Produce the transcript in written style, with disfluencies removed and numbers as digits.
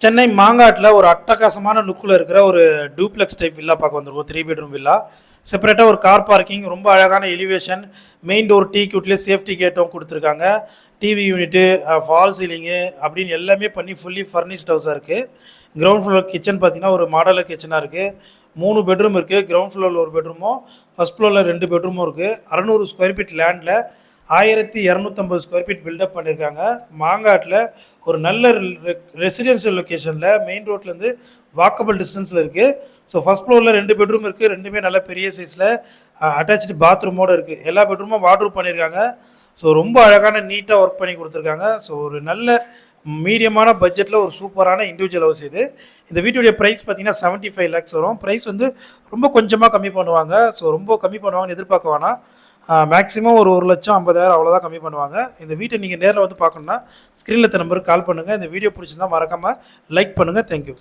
சென்னை மாங்காட்டில் ஒரு அட்டகாசமான லுக்கில் இருக்கிற ஒரு டூப்ளெக்ஸ் டைப் வில்லா பார்க்க வந்திருக்கோம். 3 பெட்ரூம் வில்லா. செப்பரேட்டாக ஒரு கார் பார்க்கிங், ரொம்ப அழகான எலிவேஷன், மெயின் டோர் டீ கியூட்லேயே சேஃப்டி கேட்டும் கொடுத்துருக்காங்க. டிவி யூனிட்டு, ஃபால் சீலிங்கு அப்படின்னு எல்லாமே பண்ணி ஃபுல்லி ஃபர்னிஷ்ட் ஹவுஸாக இருக்குது. கிரவுண்ட் ஃப்ளோர் கிச்சன் பார்த்தீங்கன்னா ஒரு மாடலர் கிச்சனாக இருக்குது. 3 பெட்ரூம் இருக்குது. கிரவுண்ட் ஃப்ளோரில் ஒரு பெட்ரூமும் ஃபஸ்ட் ஃப்ளோரில் 2 பெட்ரூமும் இருக்குது. 600 ஸ்கொயர் ஃபீட் லேண்டில் 1250 ஸ்கொயர் ஃபீட் பில்டப் பண்ணியிருக்காங்க. மாங்காட்டில் ஒரு நல்ல ரெசிடென்ஷியல் லொக்கேஷனில் மெயின் ரோட்லேருந்து வாக்கபிள் டிஸ்டன்ஸில் இருக்குது. ஸோ ஃபஸ்ட் ஃப்ளோரில் 2 பெட்ரூம் இருக்குது. ரெண்டுமே நல்ல பெரிய சைஸில் அட்டாச்சு பாத்ரூமோடு இருக்குது. எல்லா பெட்ரூமும் வாட்ரூப் பண்ணியிருக்காங்க. ஸோ ரொம்ப அழகான நீட்டாக ஒர்க் பண்ணி கொடுத்துருக்காங்க. ஸோ ஒரு நல்ல மீடியமான பட்ஜெட்டில் ஒரு சூப்பரான இண்டிவிஜுவல் ஹவுஸ் இது. இந்த வீட்டுடைய ப்ரைஸ் பார்த்தீங்கன்னா 75 lakhs வரும். ப்ரைஸ் வந்து ரொம்ப கொஞ்சமாக கம்மி பண்ணுவாங்க. ஸோ ரொம்ப கம்மி பண்ணுவாங்கன்னு எதிர்பார்க்க வேணாம். மேக்ஸிமம் ஒரு 1,50,000 அவ்வளோதான் கம்மி பண்ணுவாங்க. இந்த வீட்டை நீங்கள் நேரில் வந்து பார்க்கணுன்னா ஸ்க்ரீனில் நம்பருக்கு கால் பண்ணுங்கள். இந்த வீடியோ பிடிச்சிருந்தால் மறக்காமல் லைக் பண்ணுங்கள். தேங்க்யூ.